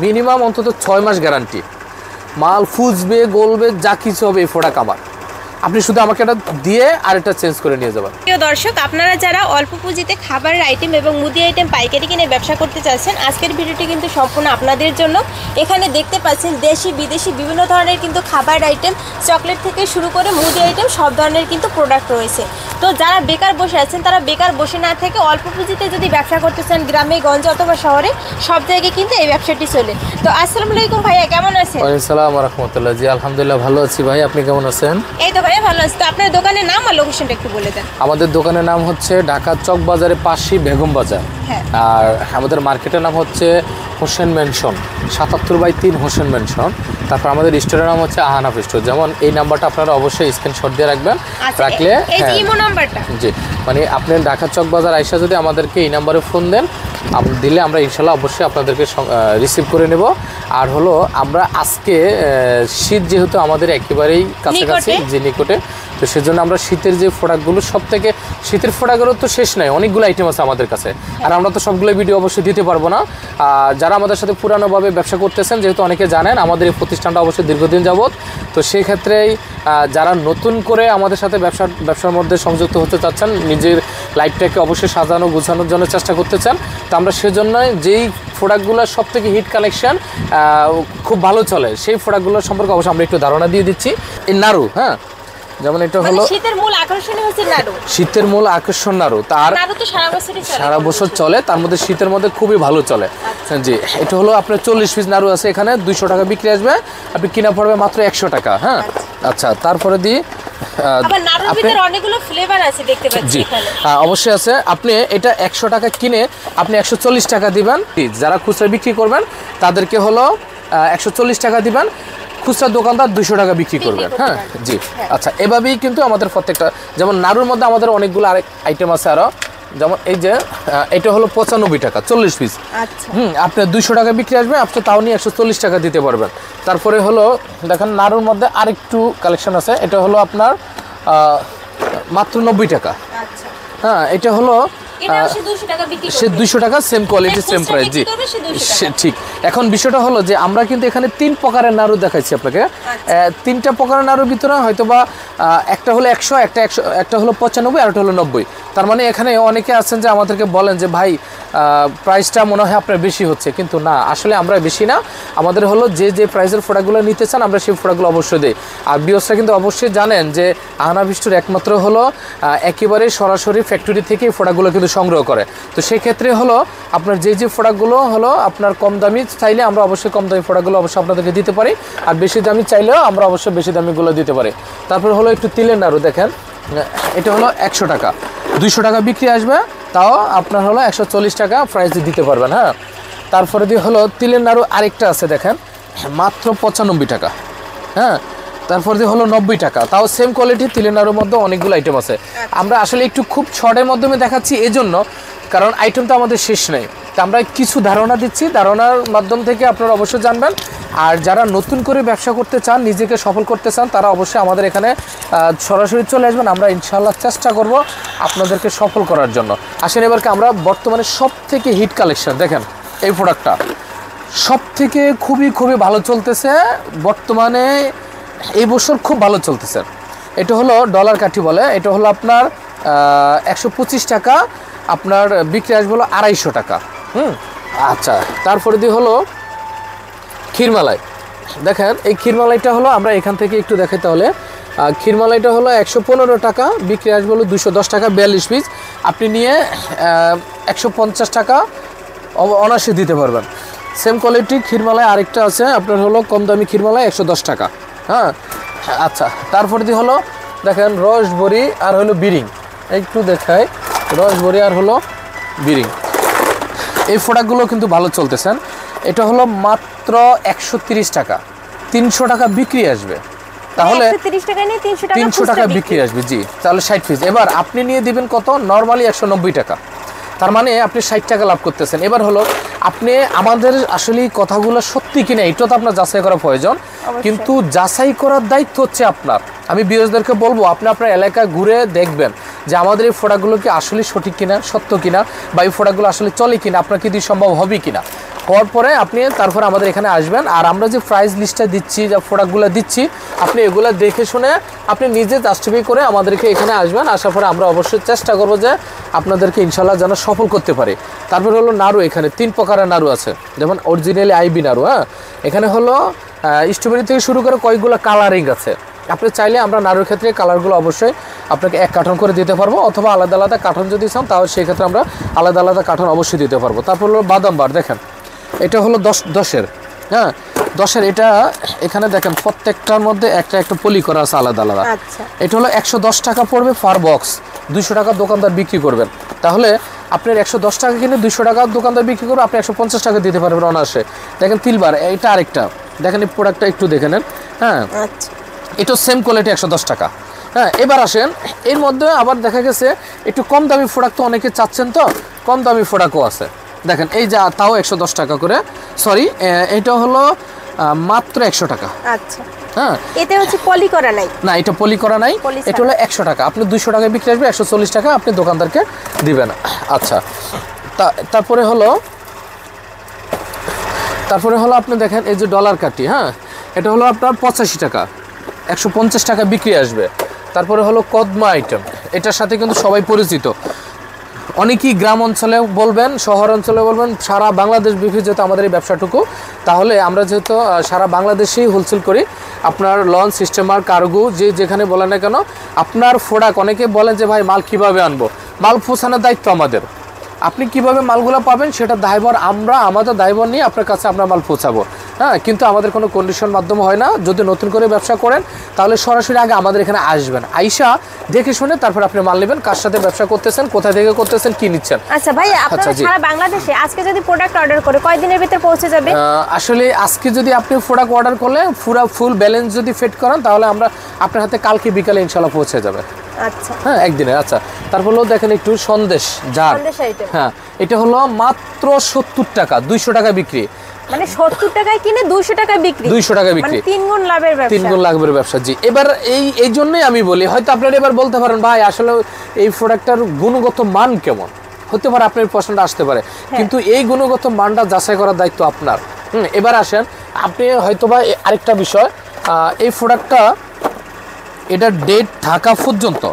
Minimum অন্তত 6 মাস guarantee. মাল ফুজবে গলবে যা কিছু হবে এই প্রোডাক্ট আমার, আপনি শুধু আমাকে এটা দিয়ে আর এটা চেঞ্জ করে নিয়ে যাবেন। প্রিয় দর্শক, আপনারা যারা অল্প পুঁজিতে খাবারের আইটেম এবং মুদি আইটেম পাইকারি কিনে ব্যবসা করতে চাচ্ছেন, আজকের ভিডিওটি কিন্তু সম্পূর্ণ আপনাদের জন্য। এখানে দেখতে পাচ্ছেন দেশি বিদেশি বিভিন্ন ধরনের কিন্তু খাবার আইটেম, চকলেট থেকে শুরু করে মুদি আইটেম সব ধরনের কিন্তু প্রোডাক্ট রয়েছে। তো যারা বেকার বসে আছেন তারা বেকার বসে না থেকে অল্প পুঁজিতে যদি ব্যবসা করতে চান, গ্রামে গঞ্জে অথবা শহরে সব জায়গায় কিন্তু এই ব্যবসাটি চলে। তো আসসালামু আলাইকুম ভাইয়া, কেমন আছেন? ওয়ালাইকুম আসসালাম ওয়া রাহমাতুল্লাহ। জি আলহামদুলিল্লাহ ভালো আছি ভাই, আপনি কেমন আছেন? এই তো ভাইয়া ভালো আছি। তো আপনার দোকানের নাম আর লোকেশনটা একটু বলে দেন। আমাদের দোকানের নাম হচ্ছে ঢাকা চক বাজারে পাশে বেগম বাজার। হ্যাঁ। আর আমাদের মার্কেটের নাম হচ্ছে হোসেন মেনশন, 77/3 হোসেন মেনশন। তারপর আমাদের স্টোরের নাম হচ্ছে আহানাফ স্টোর। যেমন এই নাম্বারটা আপনারা অবশ্যই স্ক্রিনশট দিয়ে রাখবেন, রাখলে ইমো নাম্বারটা জি মানে আপনি ঢাকা চক বাজার আইসা যদি আমাদেরকে এই নাম্বারে ফোন দেন দিলে আমরা ইনশাল্লাহ অবশ্যই আপনাদেরকে রিসিভ করে নেব। আর হলো আমরা আজকে শীত যেহেতু আমাদের একেবারেই কাছাকাছি, যে নিকটে, তো সেজন্য আমরা শীতের যে প্রোডাক্টগুলো সব থেকে শীতের প্রোডাক্টেরও তো শেষ নাই, অনেকগুলো আইটেম আছে আমাদের কাছে। আর আমরা তো সবগুলো ভিডিও অবশ্যই দিতে পারবো না। যারা আমাদের সাথে পুরানোভাবে ব্যবসা করতেছেন, যেহেতু অনেকে জানেন আমাদের এই প্রতিষ্ঠানটা অবশ্যই দীর্ঘদিন যাবত, তো সেই ক্ষেত্রেই যারা নতুন করে আমাদের সাথে ব্যবসার মধ্যে সংযুক্ত হতে চাচ্ছেন, নিজের লাইফটাকে অবশ্যই সাজানো গোছানোর জন্য চেষ্টা করতে চান, তো আমরা সেজন্য যেই প্রোডাক্টগুলো সব থেকে হিট কালেকশন খুব ভালো চলে সেই প্রোডাক্টগুলো সম্পর্কে অবশ্যই আমরা একটু ধারণা দিয়ে দিচ্ছি। এই নাড়ু, হ্যাঁ, যেমন এটা হলো শীতের মূল আকর্ষণ হচ্ছে নাড়ু। শীতের মূল আকর্ষণ নাড়ু, তার সারা বছর চলে, তার মধ্যে শীতের মধ্যে খুবই ভালো চলে। জি, এটা হলো আপনার 40 পিস নাড়ু আছে এখানে, 200 টাকা বিক্রি আসবে, আপনি কিনা পড়বে মাত্র 100 টাকা। হ্যাঁ, আচ্ছা, তারপরে দিই অবশ্যই আছে। আপনি এটা 100 টাকা কিনে আপনি 140 টাকা দিবেন। যারা খুচরা বিক্রি করবেন তাদেরকে হলো 140 টাকা দিবেন, খুচরা দোকানদার 200 টাকা বিক্রি করবেন। হ্যাঁ জি, আচ্ছা, এভাবেই কিন্তু আমাদের প্রত্যেকটা, যেমন নাড়ুর মধ্যে আমাদের অনেকগুলো আরেক আইটেম আছে আরও, যেমন এই যে এটা হলো 95 টাকা 40 পিস। আপনার 200 টাকা বিক্রি আসবে, আপনি তাও নিয়ে 140 টাকা দিতে পারবেন। তারপরে হলো দেখেন নাড়ুর মধ্যে আরেকটু কালেকশন আছে, এটা হলো আপনার মাত্র 90 টাকা। হ্যাঁ, এটা হলো সে 200 টাকা, সেম কোয়ালিটি সেম প্রাইস। জি ঠিক। এখন বিষয়টা হলো যে আমরা কিন্তু এখানে 3 প্রকারের নাড়ু দেখাচ্ছি আপনাকে। 3টা প্রকারের নাড়ুর ভিতরে হয়তো বা একটা হলো 100, একটা হলো 95, আর একটা হলো 90। তার মানে এখানে অনেকে আছেন যে আমাদেরকে বলেন যে ভাই প্রাইসটা মনে হয় আপনার বেশি হচ্ছে, কিন্তু না, আসলে আমরা বেশি না। আমাদের হলো যে প্রাইসের প্রোডাক্টগুলো নিতে চান আমরা সেই প্রোডাক্টগুলো অবশ্যই দিই। আর বিয়সরা কিন্তু অবশ্যই জানেন যে আহানাফ স্টোর একমাত্র হলো একেবারে সরাসরি ফ্যাক্টরি থেকে এই প্রোডাক্টগুলো কিন্তু সংগ্রহ করে। তো সেই ক্ষেত্রে হলো আপনার যে প্রোডাক্টগুলো হলো আপনার কম দামি চাইলে আমরা অবশ্যই কম দামি প্রোডাক্টগুলো অবশ্যই আপনাদেরকে দিতে পারি, আর বেশি দামি চাইলেও আমরা অবশ্যই বেশি দামিগুলো দিতে পারি। তারপর হলো একটু তিলের নাড়ু দেখেন, এটা হলো 100 টাকা, 200 টাকা বিক্রি আসবে, তাও আপনার হলো 140 টাকা প্রাইস দিতে পারবেন। হ্যাঁ, তারপরে দিয়ে হলো তিলের নাড়ু আরেকটা আছে দেখেন, মাত্র 95 টাকা। হ্যাঁ, তারপর দিয়ে হলো 90 টাকা, তাও সেম কোয়ালিটি তিলের নাড়ুর মধ্যে অনেকগুলো আইটেম আছে। আমরা আসলে একটু খুব শর্টের মাধ্যমে দেখাচ্ছি এজন্য, কারণ আইটেম তো আমাদের শেষ নেই, তো আমরা কিছু ধারণা দিচ্ছি, ধারণার মাধ্যম থেকে আপনারা অবশ্যই জানবেন। আর যারা নতুন করে ব্যবসা করতে চান, নিজেকে সফল করতে চান, তারা অবশ্যই আমাদের এখানে সরাসরি চলে আসবেন। আমরা ইনশাআল্লাহ চেষ্টা করব আপনাদেরকে সফল করার জন্য। আসেন এবারকে আমরা বর্তমানে সব থেকে হিট কালেকশন দেখেন, এই প্রোডাক্টটা সব থেকে খুবই ভালো চলতেছে বর্তমানে, এই বছর খুব ভালো চলতেছে। এটা হলো ডলার কাঠি বলে, এটা হলো আপনার 125 টাকা, আপনার বিক্রি আসবে হলো 250 টাকা। আচ্ছা, তারপরে দিয়ে হলো ক্ষীরমালাই দেখেন, এই ক্ষীরমালাইটা হলো আমরা এখান থেকে একটু দেখাই তাহলে। ক্ষীরমালাইটা হলো 115 টাকা, বিক্রি আসবে হলো 210 টাকা, 42 পিস, আপনি নিয়ে 150 টাকা অনায়াসে দিতে পারবেন। সেম কোয়ালিটি ক্ষীরমালাই আরেকটা আছে আপনার হলো কম দামি ক্ষীরমালাই 110 টাকা। হ্যাঁ, আচ্ছা, তারপরে দিয়ে হলো দেখেন রসবড়ি আর হলো বিরিং, একটু দেখাই, রসবড়ি আর হলো বিরিং, এই প্রোডাক্টগুলো কিন্তু ভালো চলতেছেন। এটা হলো মাত্র 130 টাকা, 300 টাকা বিক্রি আসবে, তাহলে 300 টাকা বিক্রি আসবে। জি, তাহলে 60 পিস। এবার আপনি নিয়ে দিবেন কত, নর্মালি 190 টাকা, তার মানে আপনি 60 টাকা লাভ করতেছেন। এবার হলো আপনি আমাদের আসলে কথাগুলো সত্যি কিনা এটা তো আপনার যাচাই করা প্রয়োজন, কিন্তু যাচাই করার দায়িত্ব হচ্ছে আপনার। আমি বিয়সদেরকে বলবো আপনি আপনার এলাকা ঘুরে দেখবেন যে আমাদের এই প্রোডাক্টগুলো কি আসলে সঠিক কিনা, সত্য কিনা, বা এই প্রোডাক্টগুলো আসলে চলে কিনা, আপনার কি দিয়ে সম্ভব হবে কিনা। হওয়ার পরে আপনি তারপর আমাদের এখানে আসবেন। আর আমরা যে প্রাইস লিস্টটা দিচ্ছি, যে প্রোডাক্টগুলো দিচ্ছি, আপনি এগুলো দেখে শুনে আপনি নিজে জাস্টিফাই করে আমাদেরকে এখানে আসবেন। আসার পরে আমরা অবশ্যই চেষ্টা করবো যে আপনাদেরকে ইনশাল্লাহ যেন সফল করতে পারি। তারপর হলো নাড়ু, এখানে 3 প্রকারের নাড়ু আছে, যেমন অরিজিনালি আইবি নাড়ু। হ্যাঁ, এখানে হলো স্ট্রবেরি থেকে শুরু করে কয়েকগুলো কালারিং আছে। আপনি চাইলে আমরা নাড়ুর ক্ষেত্রে কালারগুলো অবশ্যই আপনাকে 1 কার্টন করে দিতে পারবো, অথবা আলাদা আলাদা কার্টন যদি চান তাহলে সেই ক্ষেত্রে আমরা আলাদা আলাদা কার্টন অবশ্যই দিতে পারবো। তারপর হলো বাদাম বার, দেখেন এটা হলো 10-10-এর। হ্যাঁ, 10-এর। এটা এখানে দেখেন প্রত্যেকটার মধ্যে একটা একটা পলি করা আছে আলাদা আলাদা। এটা হলো 110 টাকা পড়বে পার বক্স। 200 টাকা দোকানদার বিক্রি করবেন, তাহলে আপনার 110 টাকা কিনে 200 টাকা দোকানদার বিক্রি করবে, আপনি 150 টাকা দিতে পারবেন অনায়াসে। দেখেন তিলবার, এটা আরেকটা, দেখেন এই প্রোডাক্টটা একটু দেখে নেন। হ্যাঁ, এটা সেম কোয়ালিটি 110 টাকা। হ্যাঁ, এবার আসেন, এর মধ্যে আবার দেখা গেছে একটু কম দামি প্রোডাক্ট তো অনেকে চাচ্ছেন, তো কম দামি প্রোডাক্টও আছে। দেখেন এই যা, তাও 110 টাকা করে, সরি এটা হলো মাত্র 100 টাকা। আচ্ছা, হ্যাঁ, এতে হচ্ছে পলি করা নাই, না এটা পলি করা নাই, এটা হলো 100 টাকা। আপনি 200 টাকায় বিক্রি আসবে, 140 টাকা আপনি দোকানদারকে দিবেন। আচ্ছা, তারপরে হলো আপনি দেখেন এই যে ডলার কাটি। হ্যাঁ, এটা হলো আপনার 85 টাকা, 150 টাকা বিক্রি আসবে। তারপরে হলো কদমা আইটেম, এটার সাথে কিন্তু সবাই পরিচিত। অনেকেই গ্রাম অঞ্চলে বলবেন, শহর অঞ্চলে বলবেন, সারা বাংলাদেশ ব্যাপী যেহেতু আমাদের এই ব্যবসাটুকু, তাহলে আমরা যেহেতু সারা বাংলাদেশেই হোলসেল করি, আপনার লঞ্চ, সিস্টেমার, কার্গো, যে যেখানে বলেন না কেন, আপনার প্রোডাক্ট, অনেকে বলেন যে ভাই মাল কিভাবে আনবো, মাল পৌঁছানোর দায়িত্ব আমাদের। আপনি কিভাবে মালগুলো পাবেন সেটা দায়ভার আমরা, আমাদের দায়ভার নিয়ে আপনার কাছে আমরা মাল পৌঁছাবো। হ্যাঁ, কিন্তু আমাদের কোনো কন্ডিশন মাধ্যমে হয় না। যদি নতুন করে ব্যবসা করেন তাহলে সরাসরি আগে আমাদের এখানে আসবেন, আইসা দেখে শুনে তারপর আপনি মাল নেবেন, কার সাথে ব্যবসা করতেছেন, কোথা থেকে করতেছেন, কি নিচ্ছেন। আচ্ছা ভাই, আপনারা সারা বাংলাদেশে আজকে যদি প্রোডাক্ট অর্ডার করে কয় দিনের ভিতর পৌঁছে যাবে? আসলে আজকে যদি আপনি প্রোডাক্ট অর্ডার করলে পুরো ফুল ব্যালেন্স যদি ফিট করেন, তাহলে আমরা আপনার হাতে কালকে বিকালে ইনশাআল্লাহ পৌঁছে যাবে। আচ্ছা, হ্যাঁ, একদিনে। আচ্ছা, তারপর হলো দেখেন একটু সন্দেশ জার। হ্যাঁ, এটা হলো মাত্র 70 টাকা, 200 টাকা বিক্রি। মানে 70 টাকায় কিনে 200 টাকা বিক্রি, 200 টাকা বিক্রি, মানে 3 গুণ লাভের ব্যবসা, 3 গুণ লাভের ব্যবসা। জি, এবার এই জন্যই আমি বলি, হয়তো আপনারা এবার বলতে পারেন ভাই আসলে এই প্রোডাক্টটার গুণগত মান কেমন, হতে পারে আপনার প্রশ্নটা আসতে পারে, কিন্তু এই গুণগত মানটা যাচাই করার দায়িত্ব আপনার। এবার আসেন, আপনি হয়তোবা আরেকটা বিষয়, এই প্রোডাক্টটা এটা ডেট থাকা পর্যন্ত,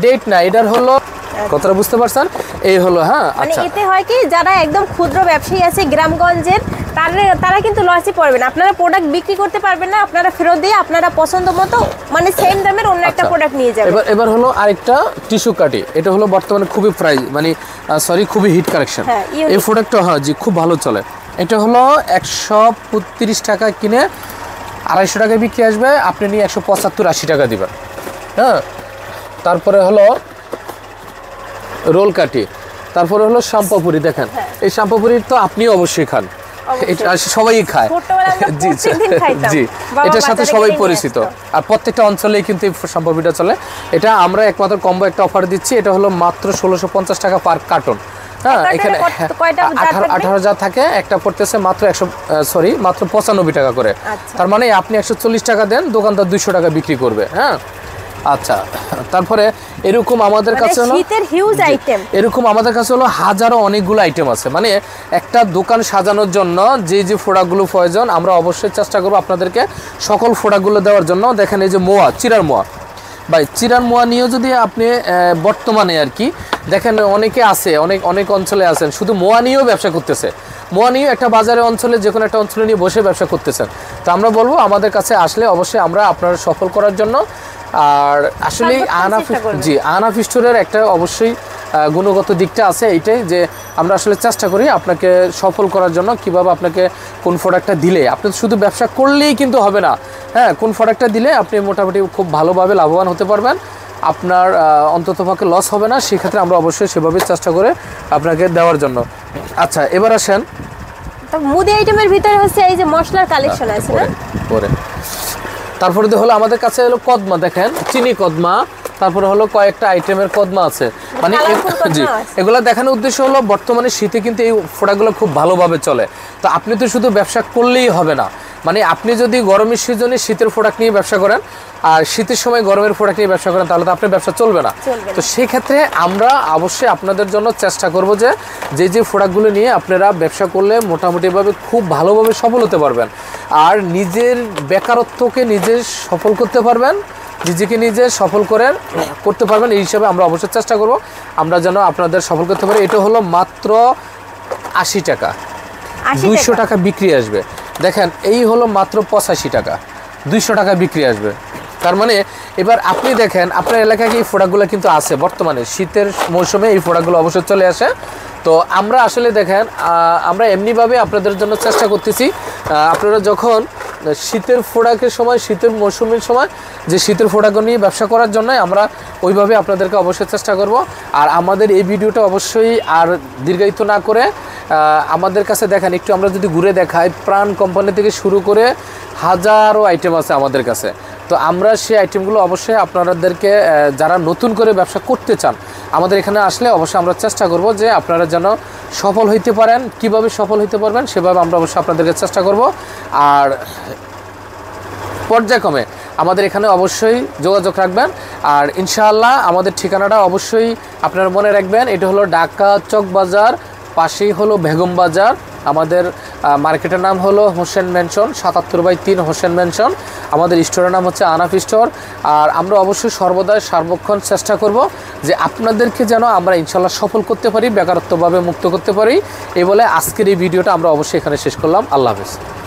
ডেট না, এটার হলো কথাটা বুঝতে পারছেন, এই হলো। হ্যাঁ, মানে এতে হয় কি, যারা একদম ক্ষুদ্র ব্যবসায়ী আছে গ্রামগঞ্জের, তারা কিন্তু লসে পড়বে না। আপনারা প্রোডাক্ট বিক্রি করতে পারবেন না, আপনারা ফেরত দিয়ে আপনারা পছন্দ মতো মানে সেম দামের অন্য একটা প্রোডাক্ট নিয়ে যাবেন। এবার হলো আরেকটা টিস্যু কাটি, এটা হলো বর্তমানে খুবই প্রাইস, মানে খুবই হিট কালেকশন। এই প্রোডাক্টটা হ্যাঁ জি খুব ভালো চলে। এটা হলো 135 টাকা কিনে 250 টাকায় বিক্রি আসবে, আপনি নিয়ে 175-80 টাকা দিবেন। হ্যাঁ, তারপরে হলো রোল কাটি, তারপরে হলো শ্যাম্পুপুরি। দেখেন এই শ্যাম্পুপুরি তো আপনিও অবশ্যই খান, এটা সবাই খায়। জি জি, এটার সাথে সবাই পরিচিত, আর প্রত্যেকটা অঞ্চলেই কিন্তু এই শ্যাম্পুপুরিটা চলে। এটা আমরা একমাত্র কম্বো একটা অফার দিচ্ছি, এটা হলো মাত্র 1650 টাকা পার কার্টন। হ্যাঁ, এখানে 18 যা থাকে, একটা পড়তেছে মাত্র মাত্র 95 টাকা করে। তার মানে আপনি 140 টাকা দেন, দোকানদার 200 টাকা বিক্রি করবে। হ্যাঁ, আচ্ছা, তারপরে এরকম আমাদের কাছে হলো শীতের হিউজ আইটেম, এরকম আমাদের কাছে হলো হাজারো অনেকগুলো আইটেম আছে। মানে একটা দোকান সাজানোর জন্য যে যে প্রোডাক্টগুলো প্রয়োজন, আমরা অবশ্যই চেষ্টা করবো আপনাদেরকে সকল প্রোডাক্টগুলো দেওয়ার জন্য। দেখেন এই যে মোয়া, চিরার মোয়া, ভাই চিরার মোয়া নিয়েও যদি আপনি বর্তমানে আর কি দেখেন, অনেকে আছে, অনেক অঞ্চলে আছেন শুধু মোয়া নিয়েও ব্যবসা করতেছে। মোয়া নিয়ে একটা বাজারে অঞ্চলে, যে কোনো একটা অঞ্চলে নিয়ে বসে ব্যবসা করতেছেন। তো আমরা বলবো আমাদের কাছে আসলে অবশ্যই আমরা আপনার সফল করার জন্য। আর আসলে আহনাফ স্টোরের একটা অবশ্যই গুণগত দিকটা আছে, এইটাই যে আমরা আসলে চেষ্টা করি আপনাকে সফল করার জন্য। কিভাবে আপনাকে কোন প্রোডাক্টটা দিলে, আপনি শুধু ব্যবসা করলেই কিন্তু হবে না। হ্যাঁ, কোন প্রোডাক্টটা দিলে আপনি মোটামুটি খুব ভালোভাবে লাভবান হতে পারবেন, আপনার অন্ততপক্ষে লস হবে না, সেক্ষেত্রে আমরা অবশ্যই সেভাবে চেষ্টা করে আপনাকে দেওয়ার জন্য। আচ্ছা, এবার আসেন, তো মুদি আইটেমের ভিতরে হচ্ছে এই যে মশলার কালেকশন আছে না, পরে তারপরে হলো আমাদের কাছে হলো কদমা। দেখেন চিনি কদমা, তারপরে হলো কয়েকটা আইটেমের কদমা আছে। মানে জি, এগুলো দেখানোর উদ্দেশ্য হলো বর্তমানে শীতে কিন্তু এই প্রোডাক্টগুলো খুব ভালোভাবে চলে। তো আপনি তো শুধু ব্যবসা করলেই হবে না, মানে আপনি যদি গরমের সিজনে শীতের প্রোডাক্ট নিয়ে ব্যবসা করেন আর শীতের সময় গরমের প্রোডাক্ট নিয়ে ব্যবসা করেন তাহলে তো আপনার ব্যবসা চলবে না। তো সেই ক্ষেত্রে আমরা অবশ্যই আপনাদের জন্য চেষ্টা করব যে যে প্রোডাক্টগুলো নিয়ে আপনারা ব্যবসা করলে মোটামুটিভাবে খুব ভালোভাবে সফল হতে পারবেন আর নিজের বেকারত্বকে নিজে সফল করতে পারবেন, নিজেকে নিজে সফল করতে পারবেন। এই হিসাবে আমরা অবশ্যই চেষ্টা করব আমরা যেন আপনাদের সফল করতে পারি। এটা হলো মাত্র 80 টাকা, 200 টাকা বিক্রি আসবে। দেখেন এই হলো মাত্র 85 টাকা, 200 টাকা বিক্রি আসবে। তার মানে এবার আপনি দেখেন আপনার এলাকায় এই প্রোডাক্টগুলো কিন্তু আছে বর্তমানে শীতের মৌসুমে এই প্রোডাক্টগুলো অবশ্যই চলে আসে। তো আমরা আসলে দেখেন আমরা এমনিভাবে আপনাদের জন্য চেষ্টা করতেছি আপনারা যখন শীতের প্রোডাক্টের সময় শীতের মৌসুমের সময় যে শীতের প্রোডাক্ট নিয়ে ব্যবসা করার জন্য আমরা ওইভাবে আপনাদেরকে অবশ্যই চেষ্টা করব। আর আমাদের এই ভিডিওটা অবশ্যই আর দীর্ঘায়িত না করে আমাদের কাছে দেখেন একটু আমরা যদি ঘুরে দেখাই, প্রাণ কোম্পানি থেকে শুরু করে হাজারো আইটেম আছে আমাদের কাছে। তো আমরা সেই আইটেমগুলো অবশ্যই আপনাদেরকে যারা নতুন করে ব্যবসা করতে চান আমাদের এখানে আসলে অবশ্যই আমরা চেষ্টা করব যে আপনারা যেন সফল হইতে পারেন। কিভাবে সফল হইতে পারবেন সেভাবে আমরা অবশ্যই আপনাদেরকে চেষ্টা করব। আর পর্যায়ক্রমে আমাদের এখানে অবশ্যই যোগাযোগ রাখবেন। আর ইনশাআল্লাহ আমাদের ঠিকানাটা অবশ্যই আপনারা মনে রাখবেন, এটা হলো ঢাকা চক বাজার, পাশেই হলো বেগম বাজার। আমাদের মার্কেটের নাম হলো হোসেন ম্যানশন, 77/3 হোসেন ম্যানশন। আমাদের স্টোরের নাম হচ্ছে আনাফ স্টোর। আর আমরা অবশ্যই সর্বদাই সার্বক্ষণ চেষ্টা করব যে আপনাদেরকে যেন আমরা ইনশাআল্লাহ সফল করতে পারি, বেকারত্বভাবে মুক্ত করতে পারি। এই বলে আজকের এই ভিডিওটা আমরা অবশ্যই এখানে শেষ করলাম। আল্লাহ হাফেজ।